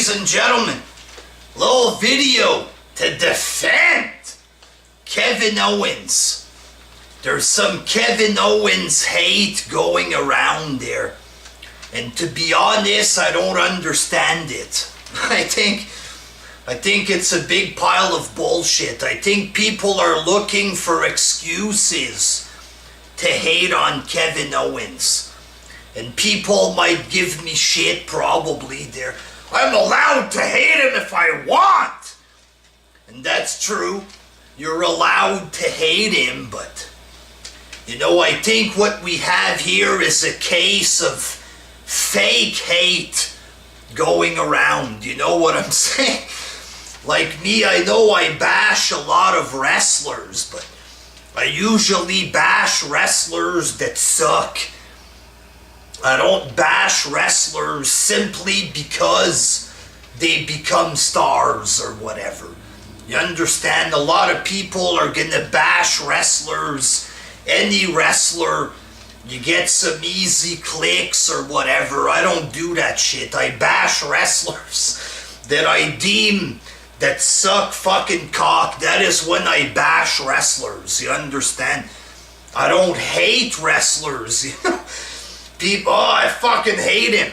ladies and gentlemen, little video to defend Kevin Owens. There's some Kevin Owens hate going around there. And to be honest, I don't understand it. I think it's a big pile of bullshit. I think people are looking for excuses to hate on Kevin Owens. And people might give me shit probably there. I'm allowed to hate him if I want. And that's true. You're allowed to hate him, but I think what we have here is a case of fake hate going around. You know what I'm saying? Like me, I know I bash a lot of wrestlers, but I usually bash wrestlers that suck. I don't bash wrestlers simply because they become stars or whatever. You understand? A lot of people are gonna bash wrestlers. Any wrestler, you get some easy clicks or whatever. I don't do that shit. I bash wrestlers that I deem that suck fucking cock. That is when I bash wrestlers. You understand? I don't hate wrestlers. People, I fucking hate him.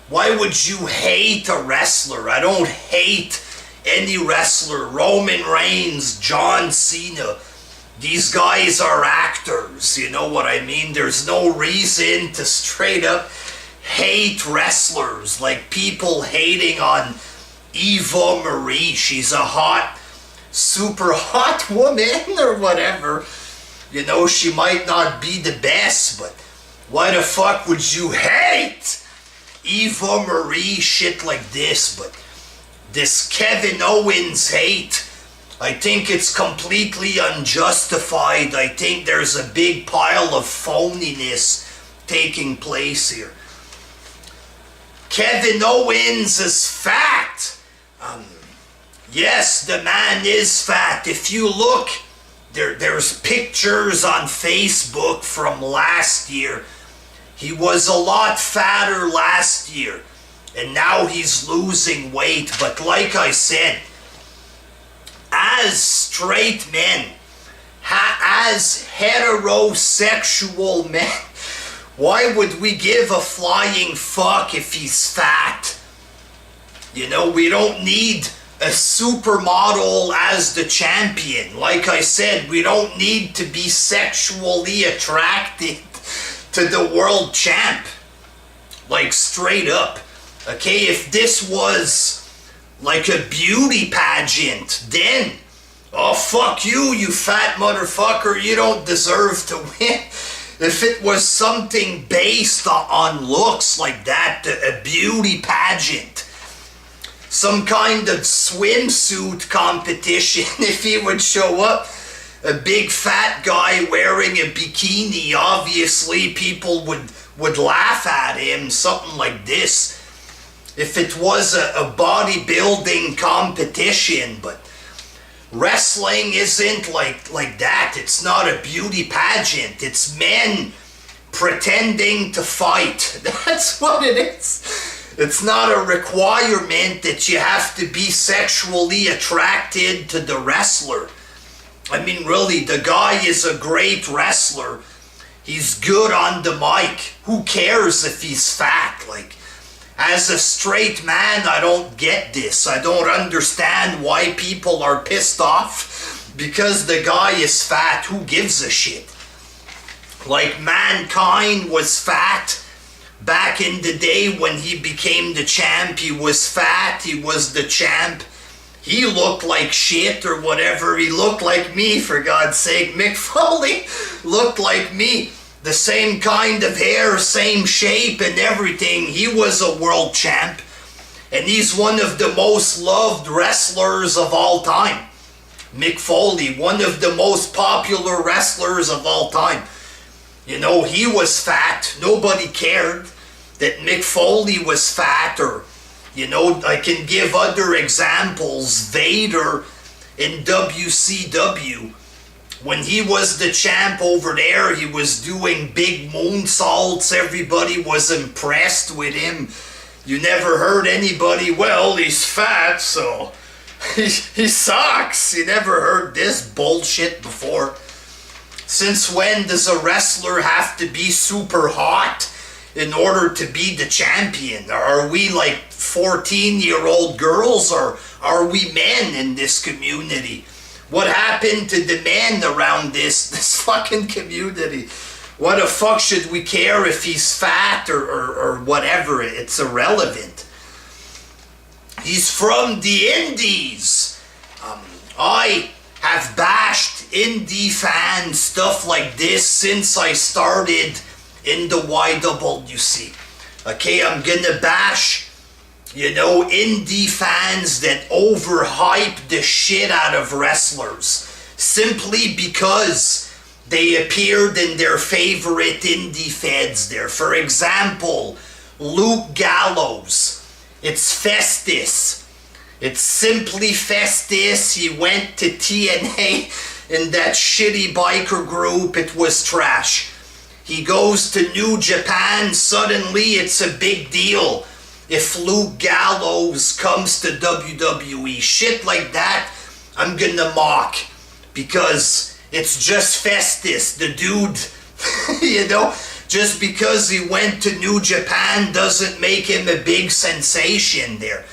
Why would you hate a wrestler? I don't hate any wrestler. Roman Reigns, John Cena. These guys are actors, you know what I mean? There's no reason to straight up hate wrestlers, like people hating on Eva Marie. She's a hot, super hot woman or whatever. She might not be the best, but why the fuck would you hate Eva Marie? Shit like this. But this Kevin Owens hate, I think it's completely unjustified. I think there's a big pile of phoniness taking place here. Kevin Owens is fat. Yes, the man is fat. If you look, there's pictures on Facebook from last year. He was a lot fatter last year, and now he's losing weight. But like I said, as straight men, as heterosexual men, why would we give a flying fuck if he's fat? We don't need a supermodel as the champion. Like I said, we don't need to be sexually attracted to the world champ. Like straight up. Okay, if this was like a beauty pageant, then, oh fuck you fat motherfucker, you don't deserve to win. If it was something based on looks like that, a beauty pageant, some kind of swimsuit competition, if he would show up, a big fat guy wearing a bikini, obviously people would laugh at him, something like this. If it was a bodybuilding competition, but wrestling isn't like that. It's not a beauty pageant. It's men pretending to fight. That's what it is. It's not a requirement that you have to be sexually attracted to the wrestler. I mean, really, the guy is a great wrestler. He's good on the mic. Who cares if he's fat? As a straight man, I don't get this. I don't understand why people are pissed off because the guy is fat. Who gives a shit? Like Mankind was fat back in the day when he became the champ. He was fat. He was the champ. He looked like shit or whatever. He looked like me, for God's sake. Mick Foley looked like me. The same kind of hair, same shape and everything. He was a world champ. And he's one of the most loved wrestlers of all time. Mick Foley, one of the most popular wrestlers of all time. He was fat. Nobody cared that Mick Foley was fat. Or, I can give other examples. Vader in WCW. When he was the champ over there, he was doing big moonsaults. Everybody was impressed with him. You never heard anybody, well, he's fat, so he sucks. You never heard this bullshit before. Since when does a wrestler have to be super hot in order to be the champion? Are we like 14-year-old girls, or are we men in this community? What happened to the men around this fucking community? What the fuck should we care if he's fat or whatever? It's irrelevant. He's from the Indies. I have bashed indie fans, stuff like this, since I started in the YWC. Okay, I'm gonna bash, indie fans that overhype the shit out of wrestlers simply because they appeared in their favorite indie feds there. For example, Luke Gallows. It's Festus. It's simply Festus. He went to TNA in that shitty biker group. It was trash. He goes to New Japan. Suddenly it's a big deal if Luke Gallows comes to WWE. Shit like that, I'm gonna mock. Because it's just Festus. The dude, just because he went to New Japan doesn't make him a big sensation there.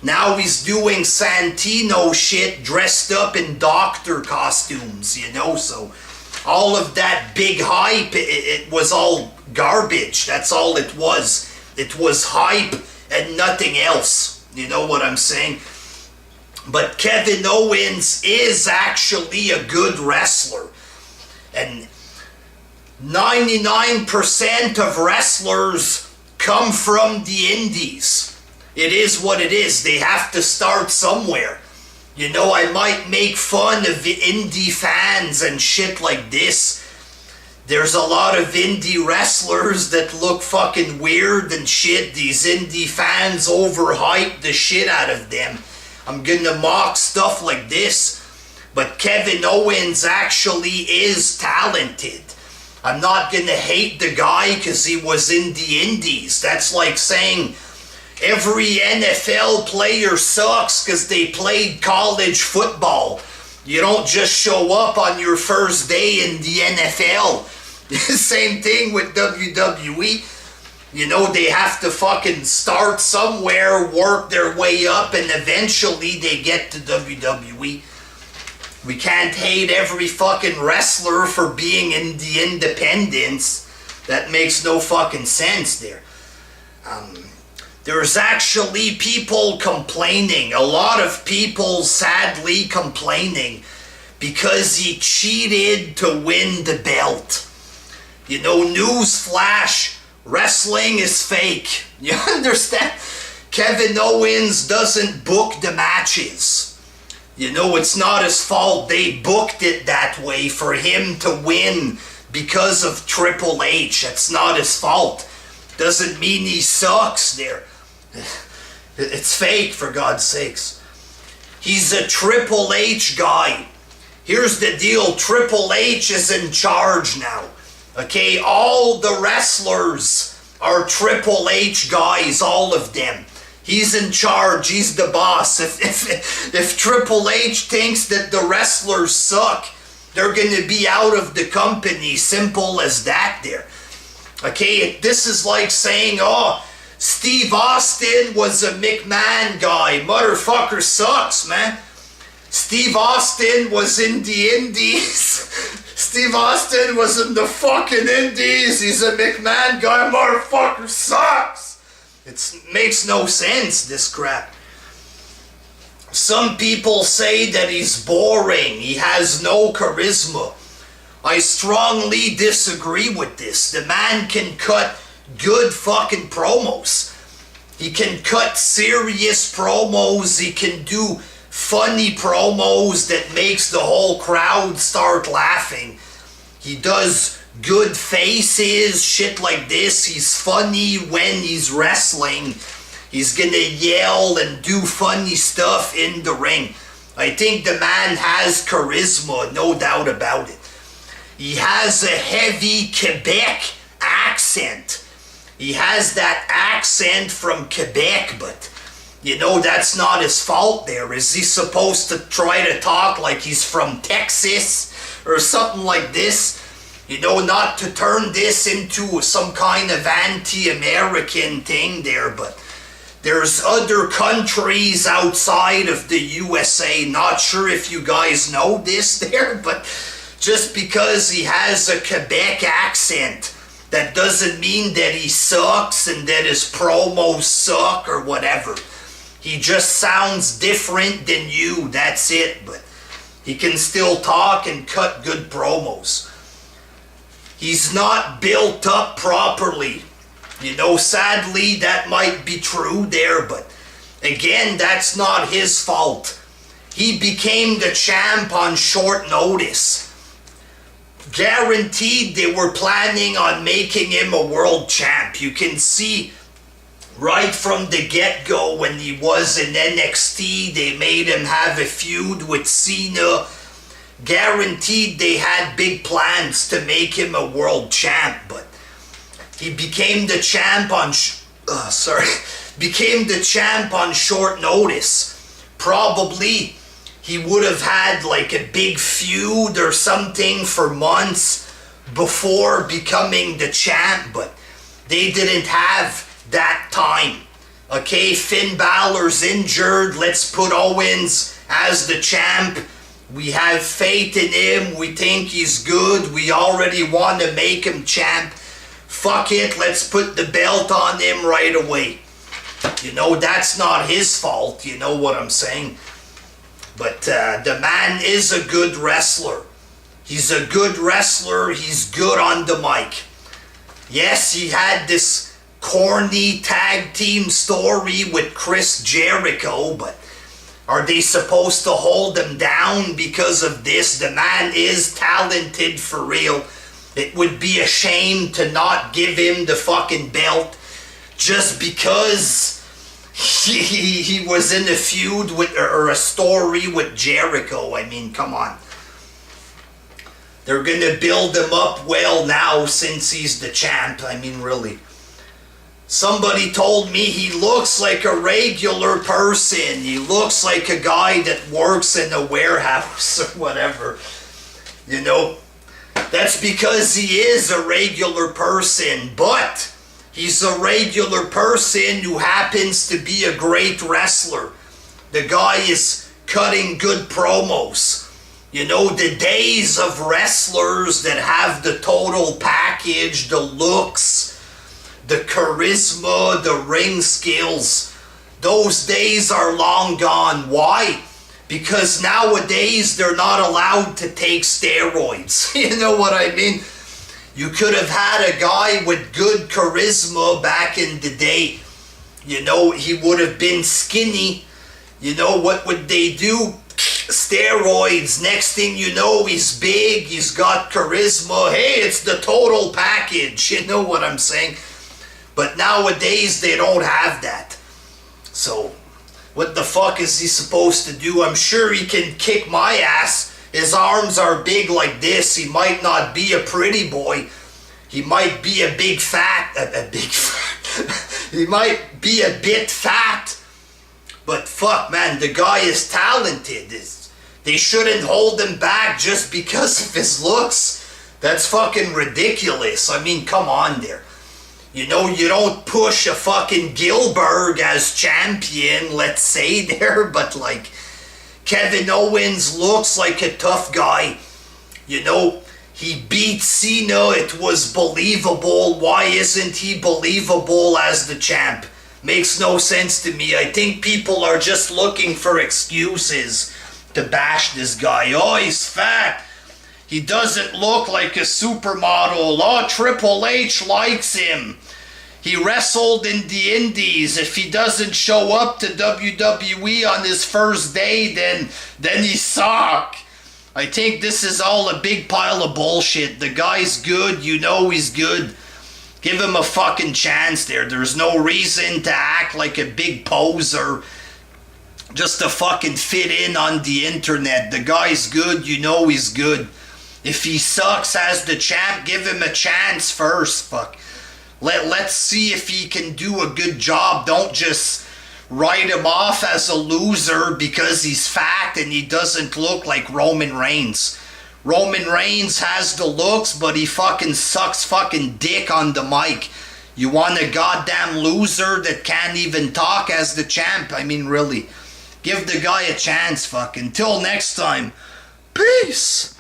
Now he's doing Santino shit dressed up in doctor costumes, so all of that big hype, it was all garbage. That's all it was. It was hype and nothing else. You know what I'm saying? But Kevin Owens is actually a good wrestler. And 99% of wrestlers come from the indies. It is what it is. They have to start somewhere. I might make fun of indie fans and shit like this. There's a lot of indie wrestlers that look fucking weird and shit. These indie fans overhype the shit out of them. I'm gonna mock stuff like this. But Kevin Owens actually is talented. I'm not gonna hate the guy because he was in the indies. That's like saying every NFL player sucks because they played college football. You don't just show up on your first day in the NFL. Same thing with WWE. They have to fucking start somewhere, work their way up, and eventually they get to WWE. We can't hate every fucking wrestler for being in the independents. That makes no fucking sense there. There's actually people complaining, a lot of people sadly complaining because he cheated to win the belt. Newsflash, wrestling is fake. You understand? Kevin Owens doesn't book the matches. It's not his fault. They booked it that way for him to win because of Triple H. That's not his fault. Doesn't mean he sucks there. It's fake, for God's sakes. He's a Triple H guy. Here's the deal. Triple H is in charge now. Okay, all the wrestlers are Triple H guys, all of them. He's in charge. He's the boss. If Triple H thinks that the wrestlers suck, they're going to be out of the company. Simple as that there. Okay, this is like saying, Steve Austin was a McMahon guy. Motherfucker sucks, man. Steve Austin was in the indies. Steve Austin was in the fucking indies. He's a McMahon guy. Motherfucker sucks. It makes no sense, this crap. Some people say that he's boring. He has no charisma. I strongly disagree with this. The man can cut good fucking promos. He can cut serious promos. He can do funny promos that makes the whole crowd start laughing. He does good faces, shit like this. He's funny when he's wrestling. He's gonna yell and do funny stuff in the ring. I think the man has charisma, no doubt about it. He has a heavy Quebec accent. He has that accent from Quebec, but you know, that's not his fault there. Is he supposed to try to talk like he's from Texas or something like this? You know, not to turn this into some kind of anti-American thing there, but there's other countries outside of the USA. Not sure if you guys know this there, but just because he has a Quebec accent, that doesn't mean that he sucks and that his promos suck or whatever. He just sounds different than you, that's it. But he can still talk and cut good promos. He's not built up properly. You know, sadly, that might be true there, but again, that's not his fault. He became the champ on short notice. Guaranteed they were planning on making him a world champ. You can see right from the get-go when he was in NXT, they made him have a feud with Cena. Guaranteed they had big plans to make him a world champ, but he became the champ on became the champ on short notice. Probably he would have had like a big feud or something for months before becoming the champ, but they didn't have that time. Okay, Finn Balor's injured. Let's put Owens as the champ. We have faith in him. We think he's good. We already want to make him champ. Fuck it, let's put the belt on him right away. You know, that's not his fault. You know what I'm saying? But the man is a good wrestler. He's a good wrestler. He's good on the mic. Yes, he had this corny tag team story with Chris Jericho, but are they supposed to hold him down because of this? The man is talented for real. It would be a shame to not give him the fucking belt just because he was in a feud with, or a story with Jericho. I mean, come on. They're gonna build him up well now since he's the champ. I mean, really. Somebody told me he looks like a regular person. He looks like a guy that works in a warehouse or whatever. You know, that's because he is a regular person, but he's a regular person who happens to be a great wrestler. The guy is cutting good promos. You know, the days of wrestlers that have the total package, the looks, the charisma, the ring skills, those days are long gone. Why? Because nowadays they're not allowed to take steroids. You know what I mean? You could have had a guy with good charisma back in the day. You know, he would have been skinny. You know, what would they do? Steroids. Next thing you know, he's big, he's got charisma. Hey, it's the total package. You know what I'm saying? But nowadays, they don't have that. So, what the fuck is he supposed to do? I'm sure he can kick my ass. His arms are big like this. He might not be a pretty boy. He might be a big fat. He might be a bit fat. But fuck, man, the guy is talented. They shouldn't hold him back just because of his looks. That's fucking ridiculous. I mean, come on there. You know, you don't push a fucking Gilbert as champion, let's say there, but like, Kevin Owens looks like a tough guy. You know, he beat Cena, it was believable. Why isn't he believable as the champ? Makes no sense to me. I think people are just looking for excuses to bash this guy. Oh, he's fat. He doesn't look like a supermodel. Oh, Triple H likes him. He wrestled in the Indies. If he doesn't show up to WWE on his first day, then he suck. I think this is all a big pile of bullshit. The guy's good. You know he's good. Give him a fucking chance there. There's no reason to act like a big poser just to fucking fit in on the internet. The guy's good. You know he's good. If he sucks as the champ, give him a chance first. Fuck. Let's see if he can do a good job. Don't just write him off as a loser because he's fat and he doesn't look like Roman Reigns. Roman Reigns has the looks, but he fucking sucks fucking dick on the mic. You want a goddamn loser that can't even talk as the champ? I mean, really. Give the guy a chance, fucking. Till next time. Peace!